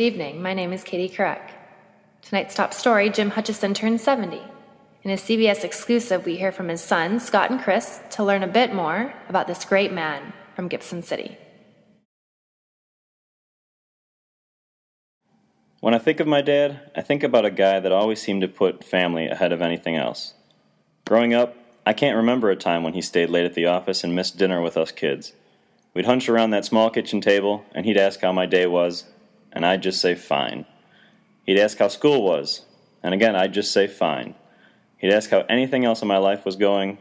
Good evening, my name is Katie Kurek. Tonight's top story, Jim Hutchison turned 70. In a CBS exclusive, we hear from his sons, Scott and Chris, to learn a bit more about this great man from Gibson City. When I think of my dad, I think about a guy that always seemed to put family ahead of anything else. Growing up, I can't remember a time when he stayed late at the office and missed dinner with us kids. We'd hunch around that small kitchen table, and he'd ask how my day was, and I'd just say fine. He'd ask how school was, and again I'd just say fine. He'd ask how anything else in my life was going,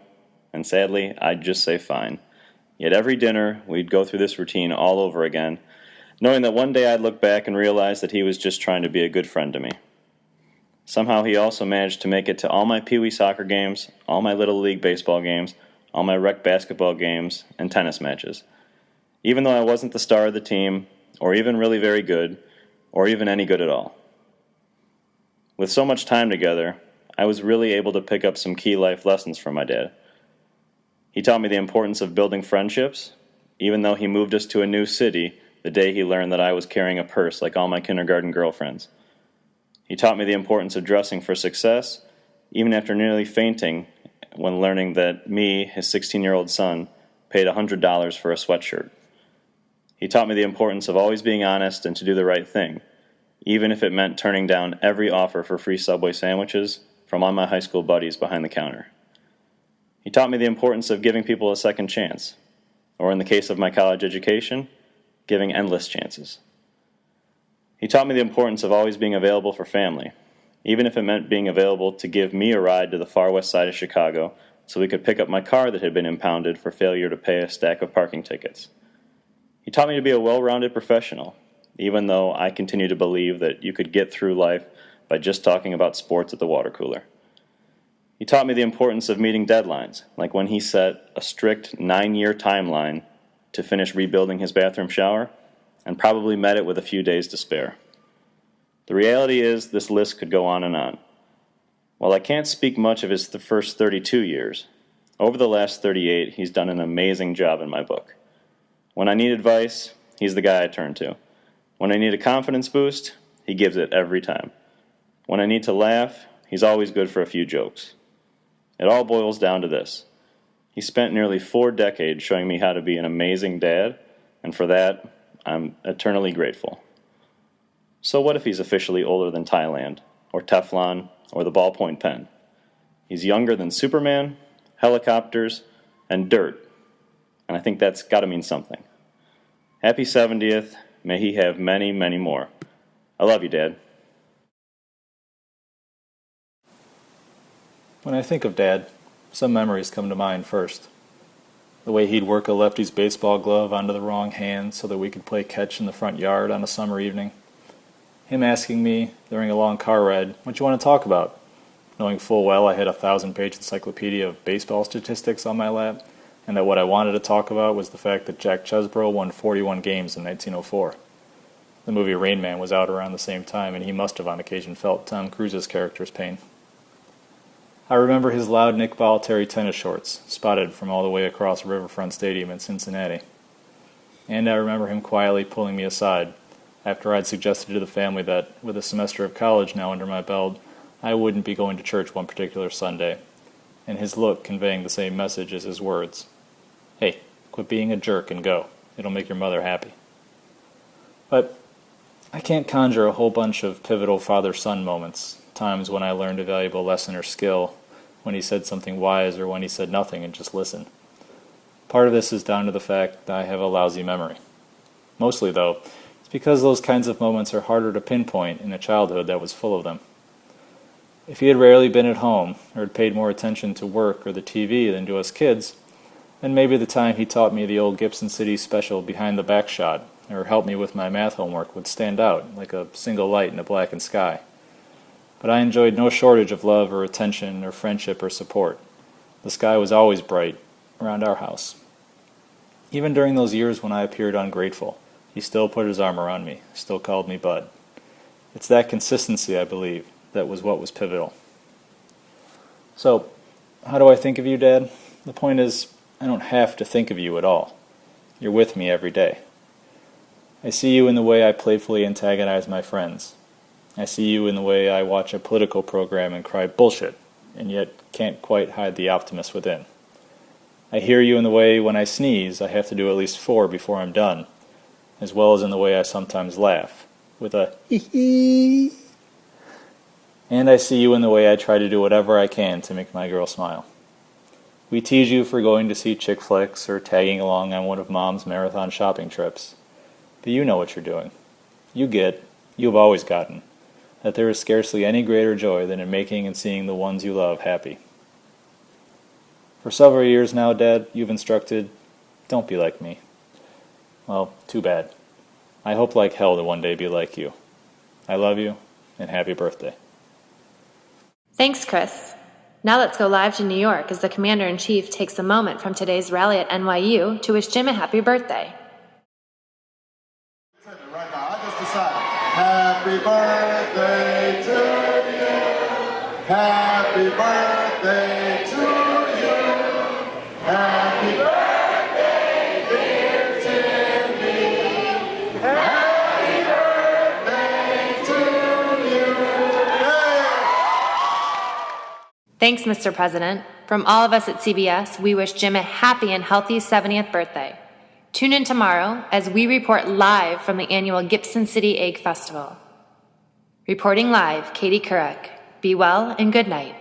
and sadly, I'd just say fine. Yet every dinner, we'd go through this routine all over again, knowing that one day I'd look back and realize that he was just trying to be a good friend to me. Somehow he also managed to make it to all my Pee Wee soccer games, all my Little League baseball games, all my rec basketball games, and tennis matches. Even though I wasn't the star of the team, or even really very good, or even any good at all. With so much time together, I was really able to pick up some key life lessons from my dad. He taught me the importance of building friendships, even though he moved us to a new city the day he learned that I was carrying a purse like all my kindergarten girlfriends. He taught me the importance of dressing for success, even after nearly fainting when learning that me, his 16-year-old son, paid $100 for a sweatshirt. He taught me the importance of always being honest and to do the right thing, even if it meant turning down every offer for free Subway sandwiches from all my high school buddies behind the counter. He taught me the importance of giving people a second chance, or in the case of my college education, giving endless chances. He taught me the importance of always being available for family, even if it meant being available to give me a ride to the far west side of Chicago so we could pick up my car that had been impounded for failure to pay a stack of parking tickets. He taught me to be a well-rounded professional, even though I continue to believe that you could get through life by just talking about sports at the water cooler. He taught me the importance of meeting deadlines, like when he set a strict 9-year timeline to finish rebuilding his bathroom shower, and probably met it with a few days to spare. The reality is this list could go on and on. While I can't speak much of his first 32 years, over the last 38 he's done an amazing job in my book. When I need advice, he's the guy I turn to. When I need a confidence boost, he gives it every time. When I need to laugh, he's always good for a few jokes. It all boils down to this. He spent nearly 4 decades showing me how to be an amazing dad, and for that, I'm eternally grateful. So what if he's officially older than Thailand, or Teflon, or the ballpoint pen? He's younger than Superman, helicopters, and dirt, and I think that's got to mean something. Happy 70th. May he have many, many more. I love you, Dad. When I think of Dad, some memories come to mind first. The way he'd work a lefty's baseball glove onto the wrong hand so that we could play catch in the front yard on a summer evening. Him asking me, during a long car ride, what you want to talk about, knowing full well I had a 1,000-page encyclopedia of baseball statistics on my lap, and that what I wanted to talk about was the fact that Jack Chesbrough won 41 games in 1904. The movie Rain Man was out around the same time, and he must have on occasion felt Tom Cruise's character's pain. I remember his loud Nick Bollettieri tennis shorts, spotted from all the way across Riverfront Stadium in Cincinnati. And I remember him quietly pulling me aside, after I'd suggested to the family that, with a semester of college now under my belt, I wouldn't be going to church one particular Sunday, and his look conveying the same message as his words. Hey, quit being a jerk and go. It'll make your mother happy. But I can't conjure a whole bunch of pivotal father-son moments, times when I learned a valuable lesson or skill, when he said something wise or when he said nothing and just listened. Part of this is down to the fact that I have a lousy memory. Mostly, though, it's because those kinds of moments are harder to pinpoint in a childhood that was full of them. If he had rarely been at home, or had paid more attention to work or the TV than to us kids, then maybe the time he taught me the old Gibson City special behind the back shot, or helped me with my math homework would stand out like a single light in a blackened sky. But I enjoyed no shortage of love or attention or friendship or support. The sky was always bright around our house. Even during those years when I appeared ungrateful, he still put his arm around me, still called me Bud. It's that consistency, I believe, that was what was pivotal. So, how do I think of you, Dad? The point is, I don't have to think of you at all. You're with me every day. I see you in the way I playfully antagonize my friends. I see you in the way I watch a political program and cry bullshit, and yet can't quite hide the optimist within. I hear you in the way when I sneeze I have to do at least 4 before I'm done, as well as in the way I sometimes laugh, with a hee-hee. And I see you in the way I try to do whatever I can to make my girl smile. We tease you for going to see chick flicks or tagging along on one of Mom's marathon shopping trips. But you know what you're doing. You've always gotten, that there is scarcely any greater joy than in making and seeing the ones you love happy. For several years now, Dad, you've instructed, don't be like me. Well, too bad. I hope like hell to one day be like you. I love you, and happy birthday. Thanks, Chris. Now let's go live to New York as the Commander-in-Chief takes a moment from today's rally at NYU to wish Jim a happy birthday. Right now, I just decided. Happy birthday to you. Happy birthday to you. Happy birthday, dear Timmy. Happy birthday to you. Hey! Thanks, Mr. President. From all of us at CBS, we wish Jim a happy and healthy 70th birthday. Tune in tomorrow as we report live from the annual Gibson City Egg Festival. Reporting live, Katie Couric. Be well and good night.